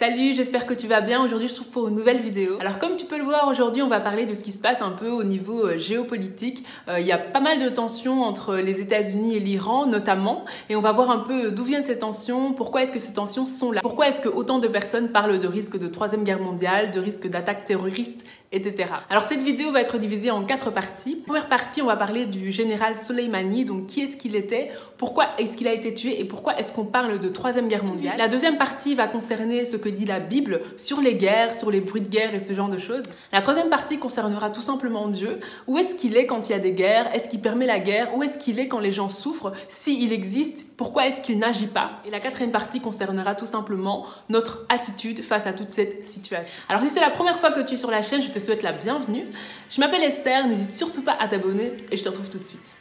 Salut, j'espère que tu vas bien. Aujourd'hui, je te trouve pour une nouvelle vidéo. Alors, comme tu peux le voir, aujourd'hui, on va parler de ce qui se passe un peu au niveau géopolitique. Il y a pas mal de tensions entre les États-Unis et l'Iran, notamment. Et on va voir un peu d'où viennent ces tensions, pourquoi est-ce que ces tensions sont là, pourquoi est-ce que autant de personnes parlent de risque de troisième guerre mondiale, de risque d'attaque terroriste, etc. Alors, cette vidéo va être divisée en 4 parties. Première partie, on va parler du général Soleimani. Donc, qui est-ce qu'il était, pourquoi est-ce qu'il a été tué et pourquoi est-ce qu'on parle de troisième guerre mondiale. La deuxième partie va concerner ce que dit la Bible sur les guerres, sur les bruits de guerre et ce genre de choses. La troisième partie concernera tout simplement Dieu. Où est-ce qu'il est quand il y a des guerres? Est-ce qu'il permet la guerre? Où est-ce qu'il est quand les gens souffrent? S'il existe, pourquoi est-ce qu'il n'agit pas? Et la quatrième partie concernera tout simplement notre attitude face à toute cette situation. Alors si c'est la première fois que tu es sur la chaîne, je te souhaite la bienvenue. Je m'appelle Esther, n'hésite surtout pas à t'abonner et je te retrouve tout de suite.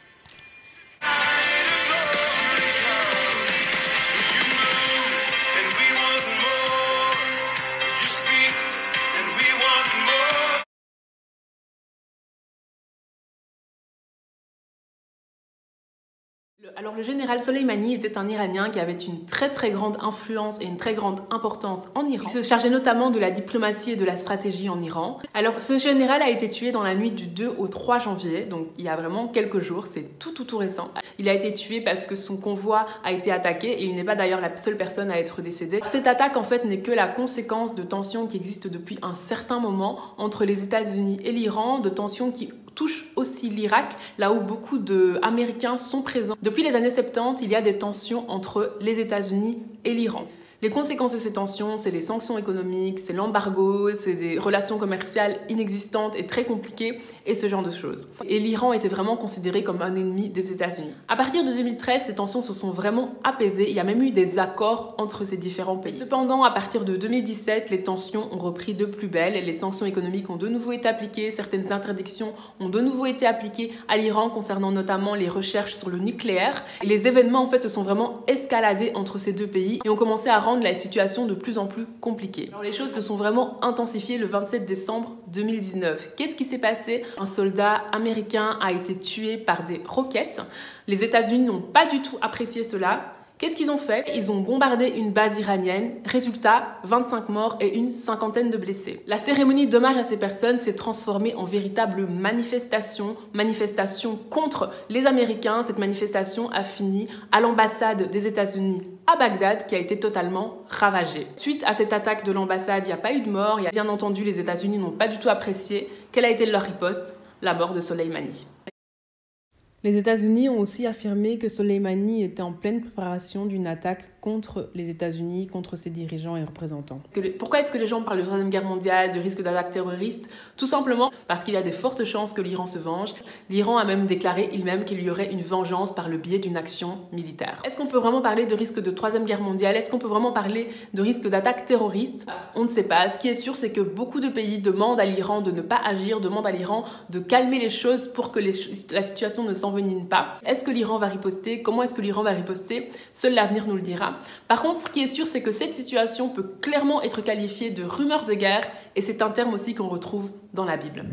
Alors le général Soleimani était un Iranien qui avait une très grande influence et une très grande importance en Iran. Il se chargeait notamment de la diplomatie et de la stratégie en Iran. Alors ce général a été tué dans la nuit du 2 au 3 janvier, donc il y a vraiment quelques jours, c'est tout récent. Il a été tué parce que son convoi a été attaqué et il n'est pas d'ailleurs la seule personne à être décédée. Cette attaque en fait n'est que la conséquence de tensions qui existent depuis un certain moment entre les États-Unis et l'Iran, de tensions qui touche aussi l'Irak, là où beaucoup d'Américains sont présents. Depuis les années 70, il y a des tensions entre les États-Unis et l'Iran. Les conséquences de ces tensions, c'est les sanctions économiques, c'est l'embargo, c'est des relations commerciales inexistantes et très compliquées et ce genre de choses. Et l'Iran était vraiment considéré comme un ennemi des États-Unis. À partir de 2013, ces tensions se sont vraiment apaisées. Il y a même eu des accords entre ces différents pays. Cependant, à partir de 2017, les tensions ont repris de plus belle. Les sanctions économiques ont de nouveau été appliquées. Certaines interdictions ont de nouveau été appliquées à l'Iran concernant notamment les recherches sur le nucléaire. Et les événements en fait se sont vraiment escaladés entre ces deux pays et ont commencé à rendre la situation de plus en plus compliquée. Alors les choses se sont vraiment intensifiées le 27 décembre 2019. Qu'est-ce qui s'est passé? Un soldat américain a été tué par des roquettes. Les États-Unis n'ont pas du tout apprécié cela. Qu'est-ce qu'ils ont fait? Ils ont bombardé une base iranienne. Résultat, 25 morts et une cinquantaine de blessés. La cérémonie d'hommage à ces personnes s'est transformée en véritable manifestation contre les Américains. Cette manifestation a fini à l'ambassade des États-Unis à Bagdad qui a été totalement ravagée. Suite à cette attaque de l'ambassade, il n'y a pas eu de mort. Bien entendu, les États-Unis n'ont pas du tout apprécié. Quelle a été leur riposte? La mort de Soleimani. Les États-Unis ont aussi affirmé que Soleimani était en pleine préparation d'une attaque contre les États-Unis, contre ses dirigeants et représentants. Pourquoi est-ce que les gens parlent de troisième guerre mondiale, de risque d'attaque terroriste? Tout simplement parce qu'il y a des fortes chances que l'Iran se venge. L'Iran a même déclaré il-même qu'il y aurait une vengeance par le biais d'une action militaire. Est-ce qu'on peut vraiment parler de risque de troisième guerre mondiale? Est-ce qu'on peut vraiment parler de risque d'attaque terroriste? On ne sait pas. Ce qui est sûr, c'est que beaucoup de pays demandent à l'Iran de ne pas agir, demandent à l'Iran de calmer les choses pour que la situation ne s'envenime pas. Est-ce que l'Iran va riposter? Comment est-ce que l'Iran va riposter? Seul l'avenir nous le dira. Par contre, ce qui est sûr, c'est que cette situation peut clairement être qualifiée de rumeur de guerre et c'est un terme aussi qu'on retrouve dans la Bible.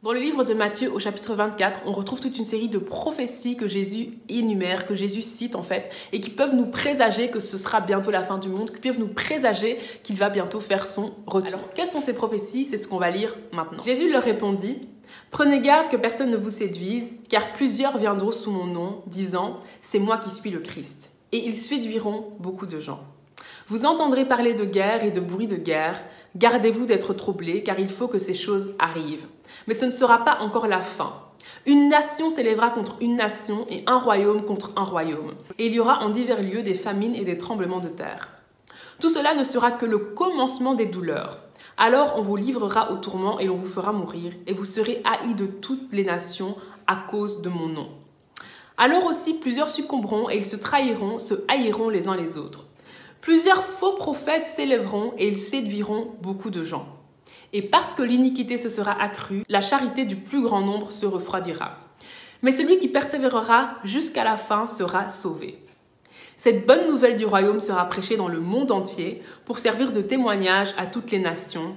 Dans le livre de Matthieu, au chapitre 24, on retrouve toute une série de prophéties que Jésus énumère, que Jésus cite en fait, et qui peuvent nous présager que ce sera bientôt la fin du monde, qui peuvent nous présager qu'il va bientôt faire son retour. Alors, quelles sont ces prophéties? C'est ce qu'on va lire maintenant. Jésus leur répondit: « Prenez garde que personne ne vous séduise, car plusieurs viendront sous mon nom, disant « C'est moi qui suis le Christ ». Et ils séduiront beaucoup de gens. Vous entendrez parler de guerre et de bruit de guerre. Gardez-vous d'être troublés, car il faut que ces choses arrivent. Mais ce ne sera pas encore la fin. Une nation s'élèvera contre une nation et un royaume contre un royaume. Et il y aura en divers lieux des famines et des tremblements de terre. Tout cela ne sera que le commencement des douleurs. Alors on vous livrera au tourment et l'on vous fera mourir, et vous serez haïs de toutes les nations à cause de mon nom. Alors aussi plusieurs succomberont et ils se trahiront, se haïront les uns les autres. Plusieurs faux prophètes s'élèveront et ils séduiront beaucoup de gens. Et parce que l'iniquité se sera accrue, la charité du plus grand nombre se refroidira. Mais celui qui persévérera jusqu'à la fin sera sauvé. Cette bonne nouvelle du royaume sera prêchée dans le monde entier pour servir de témoignage à toutes les nations.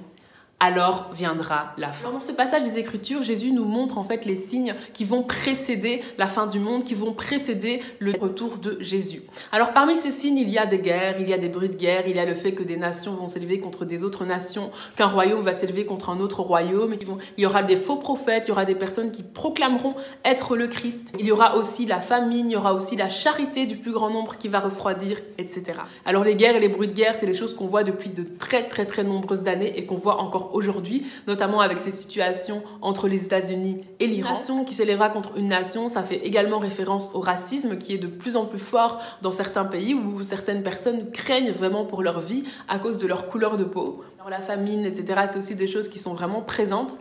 alors viendra la fin. Dans ce passage des Écritures, Jésus nous montre en fait les signes qui vont précéder la fin du monde, qui vont précéder le retour de Jésus. Alors parmi ces signes, il y a des guerres, il y a des bruits de guerre, il y a le fait que des nations vont s'élever contre des autres nations, qu'un royaume va s'élever contre un autre royaume. Il y aura des faux prophètes, il y aura des personnes qui proclameront être le Christ. Il y aura aussi la famine, il y aura aussi la charité du plus grand nombre qui va refroidir, etc. Alors les guerres et les bruits de guerre, c'est des choses qu'on voit depuis de très nombreuses années et qu'on voit encore aujourd'hui, notamment avec ces situations entre les États-Unis et l'Iran. Une nation qui s'élèvera contre une nation, ça fait également référence au racisme qui est de plus en plus fort dans certains pays où certaines personnes craignent vraiment pour leur vie à cause de leur couleur de peau. Alors la famine, etc., c'est aussi des choses qui sont vraiment présentes.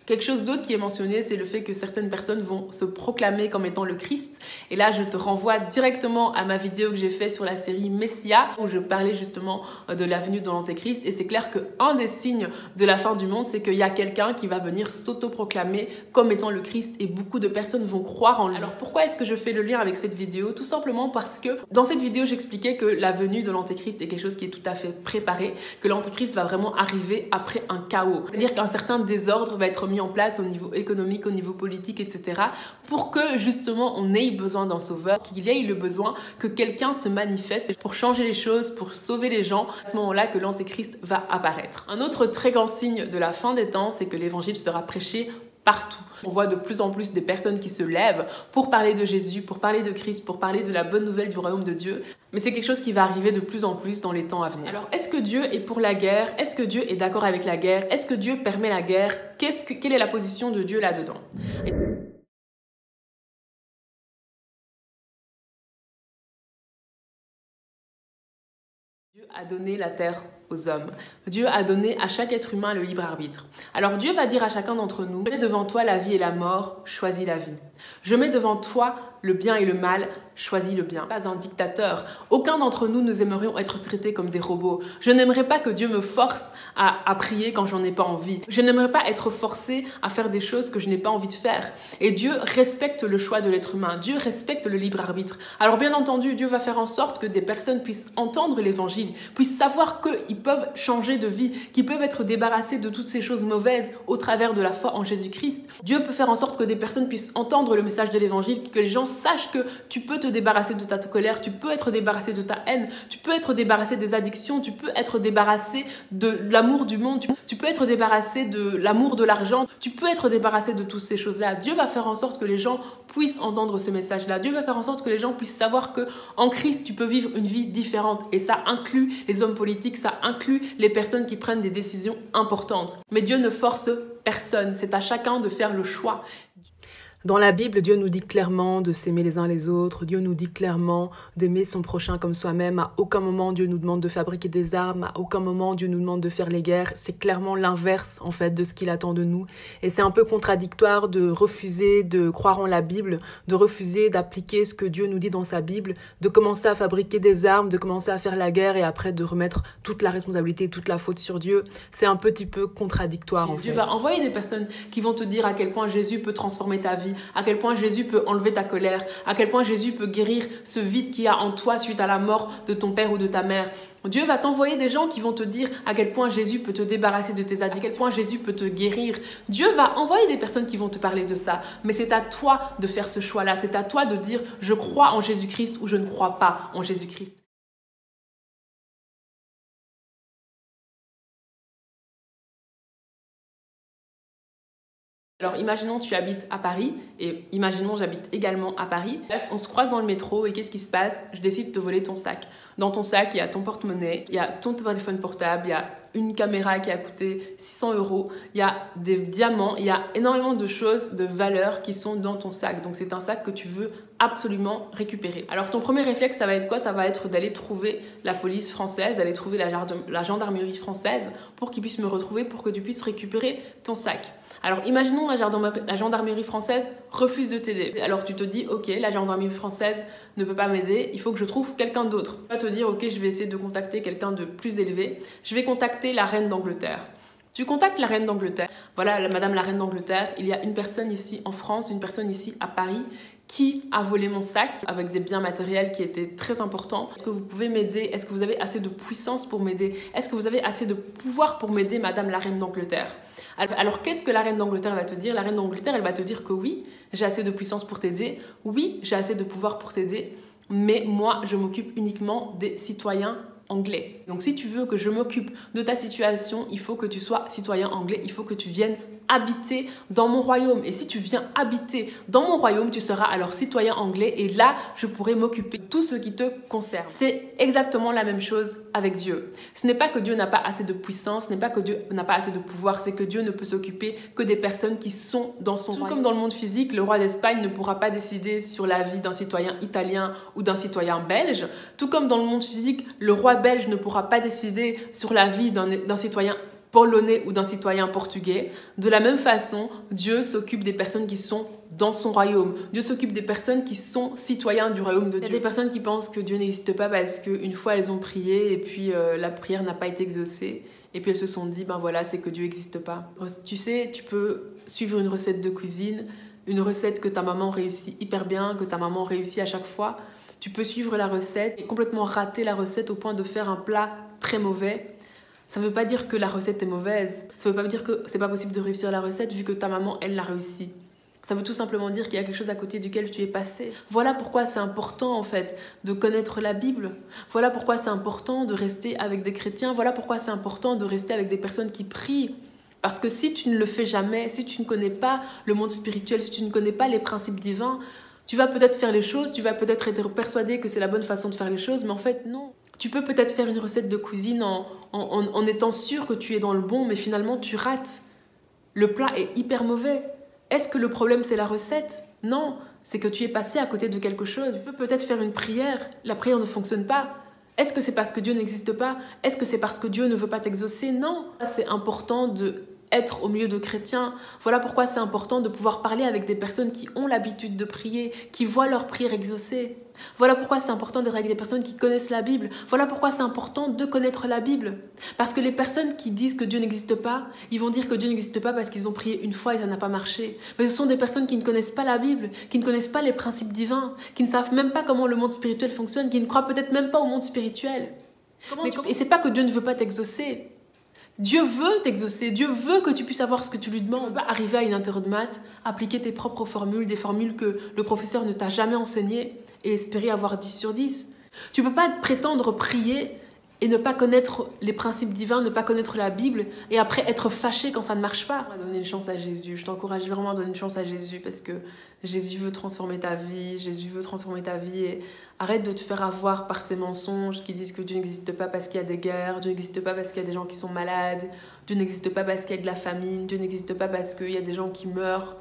Quelque chose d'autre qui est mentionné, c'est le fait que certaines personnes vont se proclamer comme étant le Christ. Et là, je te renvoie directement à ma vidéo que j'ai faite sur la série Messia, où je parlais justement de la venue de l'Antéchrist. Et c'est clair qu'un des signes de la fin du monde, c'est qu'il y a quelqu'un qui va venir s'autoproclamer comme étant le Christ. Et beaucoup de personnes vont croire en lui. Alors pourquoi est-ce que je fais le lien avec cette vidéo? Tout simplement parce que dans cette vidéo, j'expliquais que la venue de l'Antéchrist est quelque chose qui est tout à fait préparé, que l'Antéchrist va vraiment arriver après un chaos. C'est-à-dire qu'un certain désordre va être mis en place au niveau économique, au niveau politique, etc. pour que justement on ait besoin d'un sauveur, qu'il y ait le besoin que quelqu'un se manifeste pour changer les choses, pour sauver les gens. À ce moment-là que l'Antéchrist va apparaître. Un autre très grand signe de la fin des temps, c'est que l'évangile sera prêché partout. On voit de plus en plus des personnes qui se lèvent pour parler de Jésus, pour parler de Christ, pour parler de la bonne nouvelle du royaume de Dieu. Mais c'est quelque chose qui va arriver de plus en plus dans les temps à venir. Alors, est-ce que Dieu est pour la guerre? Est-ce que Dieu est d'accord avec la guerre? Est-ce que Dieu permet la guerre? Quelle est la position de Dieu là-dedans? Dieu a donné la terre aux hommes. Dieu a donné à chaque être humain le libre arbitre. Alors Dieu va dire à chacun d'entre nous, je mets devant toi la vie et la mort, choisis la vie. Je mets devant toi le bien et le mal, choisis le bien. Pas un dictateur. Aucun d'entre nous, nous aimerions être traités comme des robots. Je n'aimerais pas que Dieu me force à prier quand j'en ai pas envie. Je n'aimerais pas être forcé à faire des choses que je n'ai pas envie de faire. Et Dieu respecte le choix de l'être humain. Dieu respecte le libre arbitre. Alors bien entendu, Dieu va faire en sorte que des personnes puissent entendre l'évangile, puissent savoir qu'ils peuvent changer de vie, qu'ils peuvent être débarrassés de toutes ces choses mauvaises au travers de la foi en Jésus-Christ. Dieu peut faire en sorte que des personnes puissent entendre le message de l'évangile, que les gens sachent que tu peux te débarrasser de ta colère, tu peux être débarrassé de ta haine, tu peux être débarrassé des addictions, tu peux être débarrassé de l'amour du monde, tu peux être débarrassé de l'amour de l'argent, tu peux être débarrassé de toutes ces choses-là. Dieu va faire en sorte que les gens puissent entendre ce message-là. Dieu va faire en sorte que les gens puissent savoir que en Christ, tu peux vivre une vie différente. Et ça inclut les hommes politiques, ça inclut les personnes qui prennent des décisions importantes. Mais Dieu ne force personne. C'est à chacun de faire le choix. Dans la Bible, Dieu nous dit clairement de s'aimer les uns les autres. Dieu nous dit clairement d'aimer son prochain comme soi-même. À aucun moment, Dieu nous demande de fabriquer des armes. À aucun moment, Dieu nous demande de faire les guerres. C'est clairement l'inverse, en fait, de ce qu'il attend de nous. Et c'est un peu contradictoire de refuser de croire en la Bible, de refuser d'appliquer ce que Dieu nous dit dans sa Bible, de commencer à fabriquer des armes, de commencer à faire la guerre et après de remettre toute la responsabilité, toute la faute sur Dieu. C'est un petit peu contradictoire, en fait. Dieu va envoyer des personnes qui vont te dire à quel point Jésus peut transformer ta vie, à quel point Jésus peut enlever ta colère, à quel point Jésus peut guérir ce vide qu'il y a en toi suite à la mort de ton père ou de ta mère. Dieu va t'envoyer des gens qui vont te dire à quel point Jésus peut te débarrasser de tes addictions, à quel point Jésus peut te guérir. Dieu va envoyer des personnes qui vont te parler de ça, mais c'est à toi de faire ce choix-là, c'est à toi de dire je crois en Jésus-Christ ou je ne crois pas en Jésus-Christ. Alors imaginons tu habites à Paris et imaginons j'habite également à Paris. Là, on se croise dans le métro et qu'est-ce qui se passe? Je décide de te voler ton sac. Dans ton sac, il y a ton porte-monnaie, il y a ton téléphone portable, il y a une caméra qui a coûté 600 €, il y a des diamants, il y a énormément de choses, de valeurs qui sont dans ton sac. Donc c'est un sac que tu veux absolument récupérer. Alors ton premier réflexe, ça va être quoi? Ça va être d'aller trouver la police française, d'aller trouver la gendarmerie française pour qu'ils puissent me retrouver, pour que tu puisses récupérer ton sac. Alors imaginons la gendarmerie française refuse de t'aider. Alors tu te dis, ok, la gendarmerie française ne peut pas m'aider, il faut que je trouve quelqu'un d'autre. Tu vas te dire, ok, je vais essayer de contacter quelqu'un de plus élevé. Je vais contacter la reine d'Angleterre. Tu contactes la reine d'Angleterre. Voilà, madame la reine d'Angleterre, il y a une personne ici en France, une personne ici à Paris qui a volé mon sac avec des biens matériels qui étaient très importants. Est-ce que vous pouvez m'aider? Est-ce que vous avez assez de puissance pour m'aider? Est-ce que vous avez assez de pouvoir pour m'aider, Madame la Reine d'Angleterre? Alors, qu'est-ce que la Reine d'Angleterre va te dire? La Reine d'Angleterre, elle va te dire que oui, j'ai assez de puissance pour t'aider. Oui, j'ai assez de pouvoir pour t'aider. Mais moi, je m'occupe uniquement des citoyens anglais. Donc, si tu veux que je m'occupe de ta situation, il faut que tu sois citoyen anglais. Il faut que tu viennes habiter dans mon royaume. Et si tu viens habiter dans mon royaume, tu seras alors citoyen anglais et là, je pourrai m'occuper de tout ce qui te concerne. C'est exactement la même chose avec Dieu. Ce n'est pas que Dieu n'a pas assez de puissance, ce n'est pas que Dieu n'a pas assez de pouvoir, c'est que Dieu ne peut s'occuper que des personnes qui sont dans son royaume. Tout comme dans le monde physique, le roi d'Espagne ne pourra pas décider sur la vie d'un citoyen italien ou d'un citoyen belge. Tout comme dans le monde physique, le roi belge ne pourra pas décider sur la vie d'un citoyen polonais ou d'un citoyen portugais. De la même façon, Dieu s'occupe des personnes qui sont dans son royaume. Dieu s'occupe des personnes qui sont citoyens du royaume de Dieu. Il y a des personnes qui pensent que Dieu n'existe pas parce qu'une fois elles ont prié et puis la prière n'a pas été exaucée. Et puis elles se sont dit, ben voilà, c'est que Dieu n'existe pas. Tu sais, tu peux suivre une recette de cuisine, une recette que ta maman réussit hyper bien, que ta maman réussit à chaque fois. Tu peux suivre la recette et complètement rater la recette au point de faire un plat très mauvais. Ça ne veut pas dire que la recette est mauvaise. Ça ne veut pas dire que c'est pas possible de réussir la recette vu que ta maman, elle l'a réussi. Ça veut tout simplement dire qu'il y a quelque chose à côté duquel tu es passé. Voilà pourquoi c'est important en fait de connaître la Bible. Voilà pourquoi c'est important de rester avec des chrétiens. Voilà pourquoi c'est important de rester avec des personnes qui prient. Parce que si tu ne le fais jamais, si tu ne connais pas le monde spirituel, si tu ne connais pas les principes divins, tu vas peut-être faire les choses, tu vas peut-être être persuadé que c'est la bonne façon de faire les choses, mais en fait non. Tu peux peut-être faire une recette de cuisine en étant sûr que tu es dans le bon, mais finalement tu rates. Le plat est hyper mauvais. Est-ce que le problème c'est la recette? Non, c'est que tu es passé à côté de quelque chose. Tu peux peut-être faire une prière, la prière ne fonctionne pas. Est-ce que c'est parce que Dieu n'existe pas? Est-ce que c'est parce que Dieu ne veut pas t'exaucer? Non, c'est important d'être au milieu de chrétiens. Voilà pourquoi c'est important de pouvoir parler avec des personnes qui ont l'habitude de prier, qui voient leur prière exaucée. Voilà pourquoi c'est important d'être avec des personnes qui connaissent la Bible. Voilà pourquoi c'est important de connaître la Bible. Parce que les personnes qui disent que Dieu n'existe pas, ils vont dire que Dieu n'existe pas parce qu'ils ont prié une fois et ça n'a pas marché. Mais ce sont des personnes qui ne connaissent pas la Bible, qui ne connaissent pas les principes divins, qui ne savent même pas comment le monde spirituel fonctionne, qui ne croient peut-être même pas au monde spirituel. Et c'est pas que Dieu ne veut pas t'exaucer. Dieu veut t'exaucer, Dieu veut que tu puisses avoir ce que tu lui demandes. Tu ne peux pas arriver à une interro de maths, appliquer tes propres formules, des formules que le professeur ne t'a jamais enseignées et espérer avoir 10 sur 10. Tu ne peux pas prétendre prier et ne pas connaître les principes divins, ne pas connaître la Bible et après être fâché quand ça ne marche pas. Donner une chance à Jésus, je t'encourage vraiment à donner une chance à Jésus parce que Jésus veut transformer ta vie, Jésus veut transformer ta vie et arrête de te faire avoir par ces mensonges qui disent que Dieu n'existe pas parce qu'il y a des guerres, Dieu n'existe pas parce qu'il y a des gens qui sont malades, Dieu n'existe pas parce qu'il y a de la famine, Dieu n'existe pas parce qu'il y a des gens qui meurent.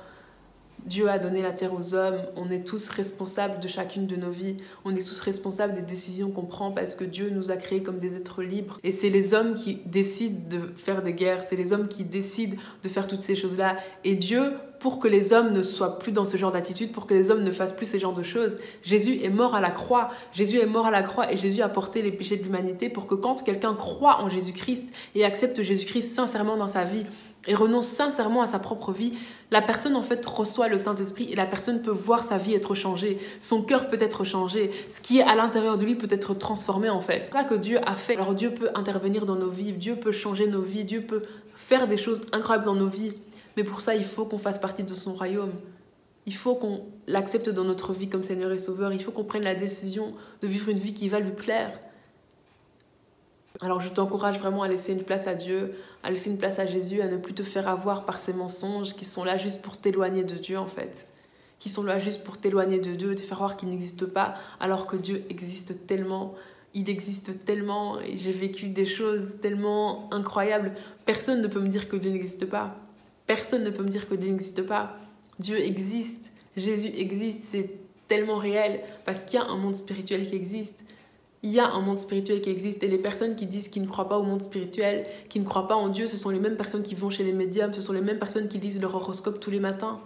Dieu a donné la terre aux hommes, on est tous responsables de chacune de nos vies, on est tous responsables des décisions qu'on prend parce que Dieu nous a créés comme des êtres libres. Et c'est les hommes qui décident de faire des guerres, c'est les hommes qui décident de faire toutes ces choses-là. Et Dieu, pour que les hommes ne soient plus dans ce genre d'attitude, pour que les hommes ne fassent plus ce genre de choses, Jésus est mort à la croix. Jésus est mort à la croix et Jésus a porté les péchés de l'humanité pour que quand quelqu'un croit en Jésus-Christ et accepte Jésus-Christ sincèrement dans sa vie, et renonce sincèrement à sa propre vie, la personne en fait reçoit le Saint-Esprit et la personne peut voir sa vie être changée, son cœur peut être changé, ce qui est à l'intérieur de lui peut être transformé en fait. C'est ça que Dieu a fait. Alors Dieu peut intervenir dans nos vies, Dieu peut changer nos vies, Dieu peut faire des choses incroyables dans nos vies, mais pour ça il faut qu'on fasse partie de son royaume. Il faut qu'on l'accepte dans notre vie comme Seigneur et Sauveur, il faut qu'on prenne la décision de vivre une vie qui va lui plaire. Alors je t'encourage vraiment à laisser une place à Dieu, à laisser une place à Jésus, à ne plus te faire avoir par ces mensonges qui sont là juste pour t'éloigner de Dieu en fait. Qui sont là juste pour t'éloigner de Dieu, te faire croire qu'il n'existe pas alors que Dieu existe tellement. Il existe tellement et j'ai vécu des choses tellement incroyables. Personne ne peut me dire que Dieu n'existe pas. Personne ne peut me dire que Dieu n'existe pas. Dieu existe, Jésus existe, c'est tellement réel parce qu'il y a un monde spirituel qui existe. Il y a un monde spirituel qui existe et les personnes qui disent qu'ils ne croient pas au monde spirituel, qui ne croient pas en Dieu, ce sont les mêmes personnes qui vont chez les médiums, ce sont les mêmes personnes qui lisent leur horoscope tous les matins.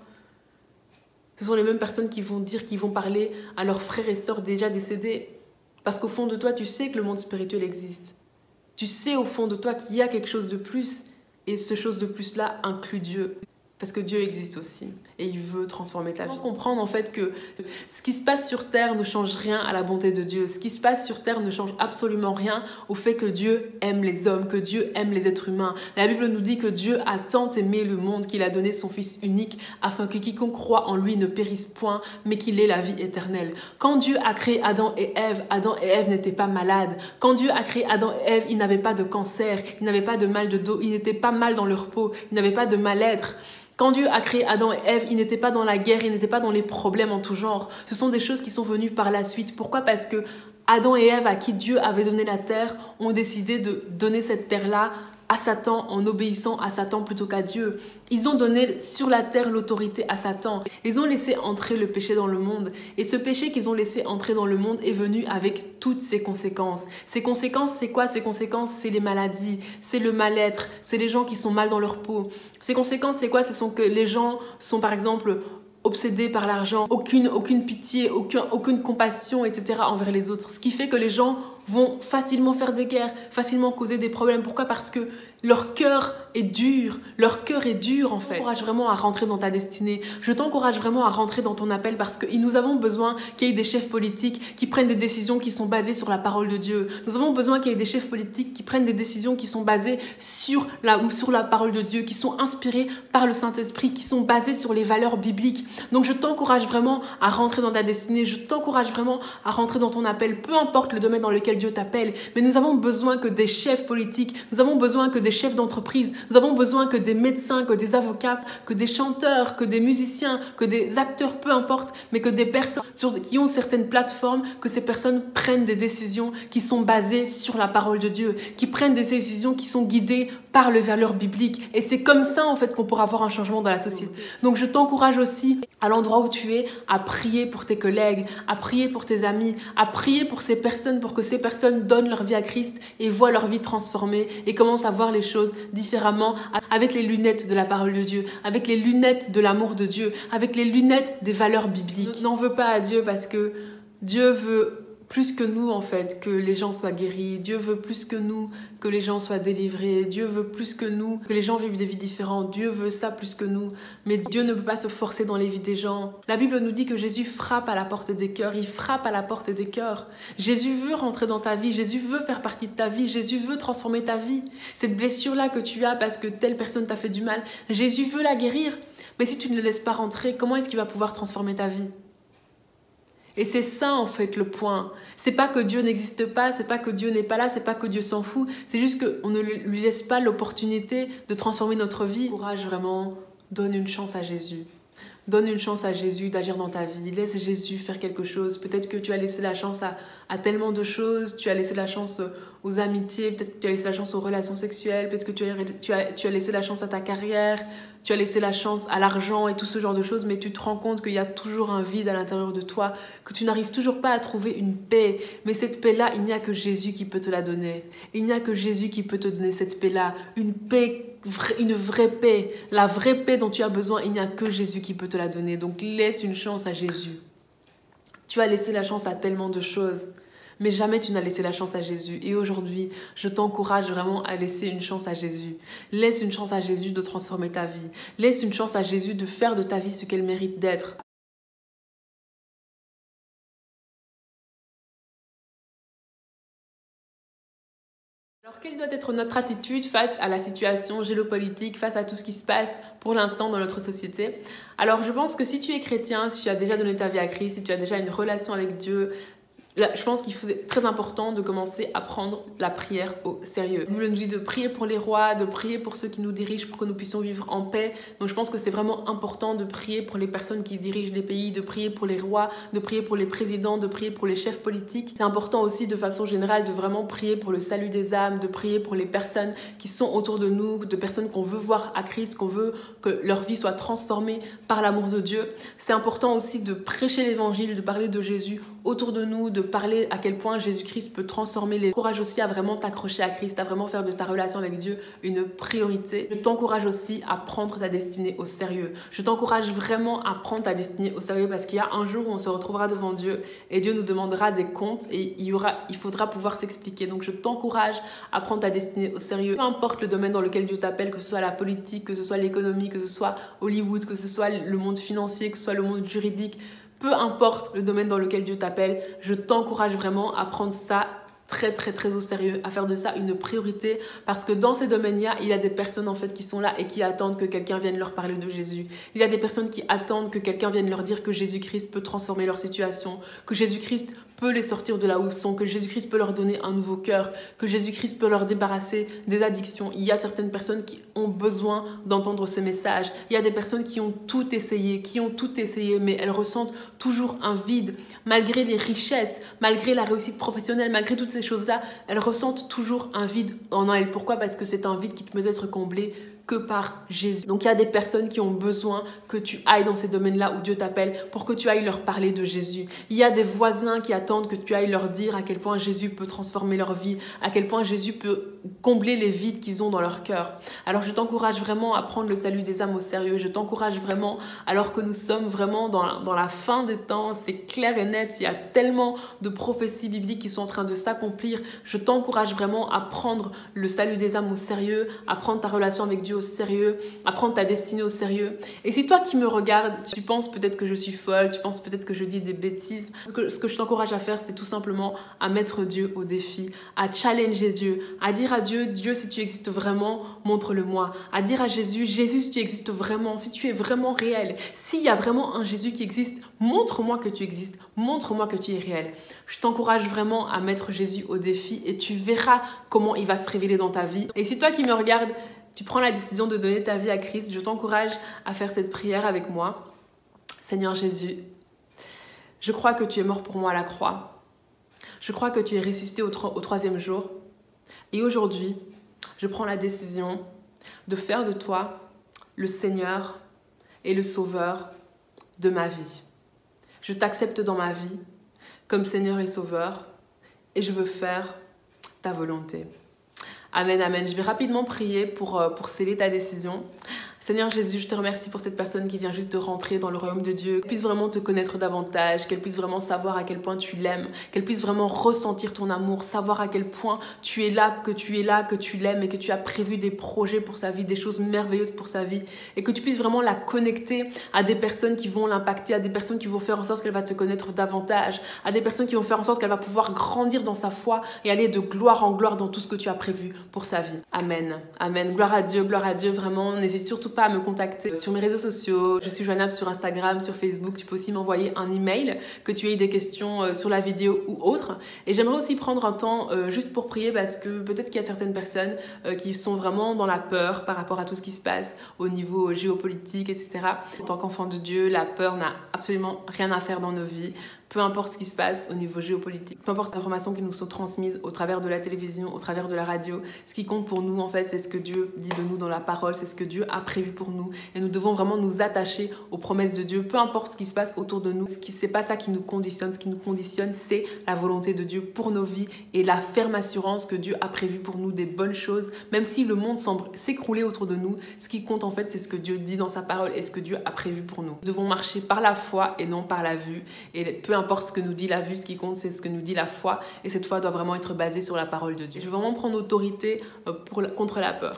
Ce sont les mêmes personnes qui vont dire qu'ils vont parler à leurs frères et sœurs déjà décédés. Parce qu'au fond de toi, tu sais que le monde spirituel existe. Tu sais au fond de toi qu'il y a quelque chose de plus et ce chose de plus-là inclut Dieu. Parce que Dieu existe aussi et il veut transformer ta vie. Il faut comprendre en fait que ce qui se passe sur terre ne change rien à la bonté de Dieu. Ce qui se passe sur terre ne change absolument rien au fait que Dieu aime les hommes, que Dieu aime les êtres humains. La Bible nous dit que Dieu a tant aimé le monde qu'il a donné son Fils unique afin que quiconque croit en lui ne périsse point, mais qu'il ait la vie éternelle. Quand Dieu a créé Adam et Ève n'étaient pas malades. Quand Dieu a créé Adam et Ève, ils n'avaient pas de cancer, ils n'avaient pas de mal de dos, ils n'étaient pas mal dans leur peau, ils n'avaient pas de mal-être. Quand Dieu a créé Adam et Ève, ils n'étaient pas dans la guerre, ils n'étaient pas dans les problèmes en tout genre. Ce sont des choses qui sont venues par la suite. Pourquoi? Parce que Adam et Ève, à qui Dieu avait donné la terre, ont décidé de donner cette terre-là à Satan en obéissant à Satan plutôt qu'à Dieu. Ils ont donné sur la terre l'autorité à Satan. Ils ont laissé entrer le péché dans le monde. Et ce péché qu'ils ont laissé entrer dans le monde est venu avec toutes ses conséquences. Ces conséquences, c'est quoi? Ces conséquences, c'est les maladies, c'est le mal-être, c'est les gens qui sont mal dans leur peau. Ces conséquences, c'est quoi? Ce sont que les gens sont par exemple obsédés par l'argent, aucune pitié, aucune compassion, etc. envers les autres. Ce qui fait que les gens vont facilement faire des guerres, facilement causer des problèmes. Pourquoi? Parce que leur cœur est dur. Leur cœur est dur en fait. Je t'encourage vraiment à rentrer dans ta destinée. Je t'encourage vraiment à rentrer dans ton appel parce que nous avons besoin qu'il y ait des chefs politiques qui prennent des décisions qui sont basées sur la parole de Dieu. Nous avons besoin qu'il y ait des chefs politiques qui prennent des décisions qui sont basées sur la parole de Dieu, qui sont inspirées par le Saint-Esprit, qui sont basées sur les valeurs bibliques. Donc je t'encourage vraiment à rentrer dans ta destinée. Je t'encourage vraiment à rentrer dans ton appel, peu importe le domaine dans lequel Dieu t'appelle. Mais nous avons besoin que des chefs politiques, nous avons besoin que des chefs d'entreprise, nous avons besoin que des médecins, que des avocats, que des chanteurs, que des musiciens, que des acteurs, peu importe, mais que des personnes qui ont certaines plateformes, que ces personnes prennent des décisions qui sont basées sur la parole de Dieu, qui prennent des décisions qui sont guidées par les valeurs bibliques. Et c'est comme ça en fait qu'on pourra avoir un changement dans la société. Donc je t'encourage aussi à l'endroit où tu es à prier pour tes collègues, à prier pour tes amis, à prier pour ces personnes, pour que ces personnes donnent leur vie à Christ et voient leur vie transformée et commencent à voir les choses différemment avec les lunettes de la parole de Dieu, avec les lunettes de l'amour de Dieu, avec les lunettes des valeurs bibliques. N'en veux pas à Dieu parce que Dieu veut plus que nous en fait, que les gens soient guéris. Dieu veut plus que nous, que les gens soient délivrés. Dieu veut plus que nous, que les gens vivent des vies différentes. Dieu veut ça plus que nous. Mais Dieu ne peut pas se forcer dans les vies des gens. La Bible nous dit que Jésus frappe à la porte des cœurs. Il frappe à la porte des cœurs. Jésus veut rentrer dans ta vie. Jésus veut faire partie de ta vie. Jésus veut transformer ta vie. Cette blessure-là que tu as parce que telle personne t'a fait du mal, Jésus veut la guérir. Mais si tu ne le laisses pas rentrer, comment est-ce qu'il va pouvoir transformer ta vie ? Et c'est ça en fait le point. C'est pas que Dieu n'existe pas, c'est pas que Dieu n'est pas là, c'est pas que Dieu s'en fout. C'est juste qu'on ne lui laisse pas l'opportunité de transformer notre vie. Courage vraiment, donne une chance à Jésus. Donne une chance à Jésus d'agir dans ta vie. Laisse Jésus faire quelque chose. Peut-être que tu as laissé la chance à tellement de choses. Tu as laissé la chance aux amitiés. Peut-être que tu as laissé la chance aux relations sexuelles. Peut-être que tu as laissé la chance à ta carrière. Tu as laissé la chance à l'argent et tout ce genre de choses. Mais tu te rends compte qu'il y a toujours un vide à l'intérieur de toi. Que tu n'arrives toujours pas à trouver une paix. Mais cette paix-là, il n'y a que Jésus qui peut te la donner. Il n'y a que Jésus qui peut te donner cette paix-là. Une paix, une vraie paix. La vraie paix dont tu as besoin, il n'y a que Jésus qui peut te la donner. Donc laisse une chance à Jésus. Tu as laissé la chance à tellement de choses, mais jamais tu n'as laissé la chance à Jésus. Et aujourd'hui, je t'encourage vraiment à laisser une chance à Jésus. Laisse une chance à Jésus de transformer ta vie. Laisse une chance à Jésus de faire de ta vie ce qu'elle mérite d'être. Alors, quelle doit être notre attitude face à la situation géopolitique, face à tout ce qui se passe pour l'instant dans notre société? Alors, je pense que si tu es chrétien, si tu as déjà donné ta vie à Christ, si tu as déjà une relation avec Dieu, là, je pense qu'il est très important de commencer à prendre la prière au sérieux. La Bible nous dit de prier pour les rois, de prier pour ceux qui nous dirigent pour que nous puissions vivre en paix. Donc je pense que c'est vraiment important de prier pour les personnes qui dirigent les pays, de prier pour les rois, de prier pour les présidents, de prier pour les chefs politiques. C'est important aussi de façon générale de vraiment prier pour le salut des âmes, de prier pour les personnes qui sont autour de nous, de personnes qu'on veut voir à Christ, qu'on veut que leur vie soit transformée par l'amour de Dieu. C'est important aussi de prêcher l'évangile, de parler de Jésus autour de nous, de parler à quel point Jésus-Christ peut transformer les... T'encourage aussi à vraiment t'accrocher à Christ, à vraiment faire de ta relation avec Dieu une priorité. Je t'encourage aussi à prendre ta destinée au sérieux. Je t'encourage vraiment à prendre ta destinée au sérieux parce qu'il y a un jour où on se retrouvera devant Dieu et Dieu nous demandera des comptes et il faudra pouvoir s'expliquer. Donc je t'encourage à prendre ta destinée au sérieux. Peu importe le domaine dans lequel Dieu t'appelle, que ce soit la politique, que ce soit l'économie, que ce soit Hollywood, que ce soit le monde financier, que ce soit le monde juridique, peu importe le domaine dans lequel Dieu t'appelle, je t'encourage vraiment à prendre ça très au sérieux, à faire de ça une priorité parce que dans ces domaines-là, il y a des personnes en fait qui sont là et qui attendent que quelqu'un vienne leur parler de Jésus. Il y a des personnes qui attendent que quelqu'un vienne leur dire que Jésus-Christ peut transformer leur situation, que Jésus-Christ peut les sortir de là où ils sont, que Jésus-Christ peut leur donner un nouveau cœur, que Jésus-Christ peut leur débarrasser des addictions. Il y a certaines personnes qui ont besoin d'entendre ce message. Il y a des personnes qui ont tout essayé, mais elles ressentent toujours un vide. Malgré les richesses, malgré la réussite professionnelle, malgré toutes ces choses-là, elles ressentent toujours un vide en elles. Pourquoi? Parce que c'est un vide qui peut être comblé que par Jésus. Donc il y a des personnes qui ont besoin que tu ailles dans ces domaines-là où Dieu t'appelle pour que tu ailles leur parler de Jésus. Il y a des voisins qui attendent que tu ailles leur dire à quel point Jésus peut transformer leur vie, à quel point Jésus peut combler les vides qu'ils ont dans leur cœur. Alors je t'encourage vraiment à prendre le salut des âmes au sérieux. Je t'encourage vraiment, alors que nous sommes vraiment dans la fin des temps, c'est clair et net, il y a tellement de prophéties bibliques qui sont en train de s'accomplir. Je t'encourage vraiment à prendre le salut des âmes au sérieux, à prendre ta relation avec Dieu au sérieux, à prendre ta destinée au sérieux. Et si toi qui me regardes, tu penses peut-être que je suis folle, tu penses peut-être que je dis des bêtises, ce que je t'encourage à faire, c'est tout simplement à mettre Dieu au défi, à challenger Dieu, à dire à Dieu, Dieu, si tu existes vraiment, montre-le-moi. À dire à Jésus, Jésus, si tu existes vraiment, si tu es vraiment réel, s'il y a vraiment un Jésus qui existe, montre-moi que tu existes, montre-moi que tu es réel. Je t'encourage vraiment à mettre Jésus au défi et tu verras comment il va se révéler dans ta vie. Et si toi qui me regardes, tu prends la décision de donner ta vie à Christ, je t'encourage à faire cette prière avec moi. Seigneur Jésus, je crois que tu es mort pour moi à la croix. Je crois que tu es ressuscité au troisième jour. Et aujourd'hui, je prends la décision de faire de toi le Seigneur et le Sauveur de ma vie. Je t'accepte dans ma vie comme Seigneur et Sauveur et je veux faire ta volonté. Amen, amen. Je vais rapidement prier pour sceller ta décision. Seigneur Jésus, je te remercie pour cette personne qui vient juste de rentrer dans le royaume de Dieu, qu'elle puisse vraiment te connaître davantage, qu'elle puisse vraiment savoir à quel point tu l'aimes, qu'elle puisse vraiment ressentir ton amour, savoir à quel point tu es là, que tu l'aimes et que tu as prévu des projets pour sa vie, des choses merveilleuses pour sa vie et que tu puisses vraiment la connecter à des personnes qui vont l'impacter, à des personnes qui vont faire en sorte qu'elle va te connaître davantage, à des personnes qui vont faire en sorte qu'elle va pouvoir grandir dans sa foi et aller de gloire en gloire dans tout ce que tu as prévu pour sa vie. Amen. Amen. Gloire à Dieu, vraiment. N'hésite surtout pas à me contacter sur mes réseaux sociaux. Je suis joignable sur Instagram, sur Facebook. Tu peux aussi m'envoyer un email que tu aies des questions sur la vidéo ou autre. Et j'aimerais aussi prendre un temps juste pour prier parce que peut-être qu'il y a certaines personnes qui sont vraiment dans la peur par rapport à tout ce qui se passe au niveau géopolitique, etc. En tant qu'enfant de Dieu, la peur n'a absolument rien à faire dans nos vies. Peu importe ce qui se passe au niveau géopolitique, peu importe les informations qui nous sont transmises au travers de la télévision, au travers de la radio, ce qui compte pour nous, en fait, c'est ce que Dieu dit de nous dans la parole, c'est ce que Dieu a prévu pour nous. Et nous devons vraiment nous attacher aux promesses de Dieu, peu importe ce qui se passe autour de nous. C'est pas ça qui nous conditionne. Ce qui nous conditionne, c'est la volonté de Dieu pour nos vies et la ferme assurance que Dieu a prévu pour nous des bonnes choses. Même si le monde semble s'écrouler autour de nous, ce qui compte, en fait, c'est ce que Dieu dit dans sa parole et ce que Dieu a prévu pour nous. Nous devons marcher par la foi et non par la vue. Et peu importe ce que nous dit la vue, ce qui compte, c'est ce que nous dit la foi. Et cette foi doit vraiment être basée sur la parole de Dieu. Je veux vraiment prendre autorité contre la peur.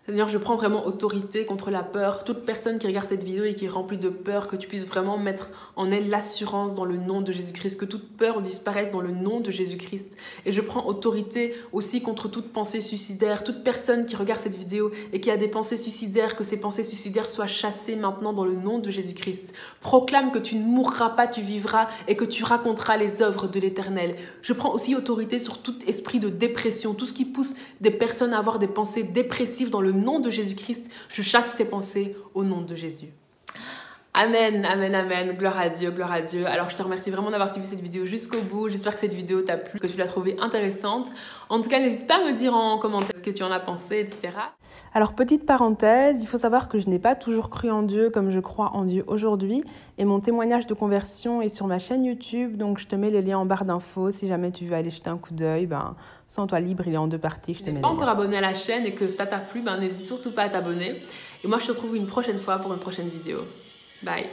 Seigneur, je prends vraiment autorité contre la peur. Toute personne qui regarde cette vidéo et qui est remplie de peur, que tu puisses vraiment mettre en elle l'assurance dans le nom de Jésus-Christ, que toute peur disparaisse dans le nom de Jésus-Christ. Et je prends autorité aussi contre toute pensée suicidaire. Toute personne qui regarde cette vidéo et qui a des pensées suicidaires, que ces pensées suicidaires soient chassées maintenant dans le nom de Jésus-Christ. Proclame que tu ne mourras pas, tu vivras et que tu raconteras les œuvres de l'Éternel. Je prends aussi autorité sur tout esprit de dépression, tout ce qui pousse des personnes à avoir des pensées dépressives dans le nom de Jésus-Christ. Je chasse ces pensées au nom de Jésus. Amen, amen, amen, gloire à Dieu, gloire à Dieu. Alors je te remercie vraiment d'avoir suivi cette vidéo jusqu'au bout. J'espère que cette vidéo t'a plu, que tu l'as trouvée intéressante. En tout cas, n'hésite pas à me dire en commentaire ce que tu en as pensé, etc. Alors petite parenthèse, il faut savoir que je n'ai pas toujours cru en Dieu comme je crois en Dieu aujourd'hui. Et mon témoignage de conversion est sur ma chaîne YouTube, donc je te mets les liens en barre d'infos. Si jamais tu veux aller jeter un coup d'œil, sens-toi libre, il est en 2 parties. Je te mets les liens. Si tu n'es pas encore abonné à la chaîne et que ça t'a plu, n'hésite surtout pas à t'abonner. Et moi je te retrouve une prochaine fois pour une prochaine vidéo. Bye.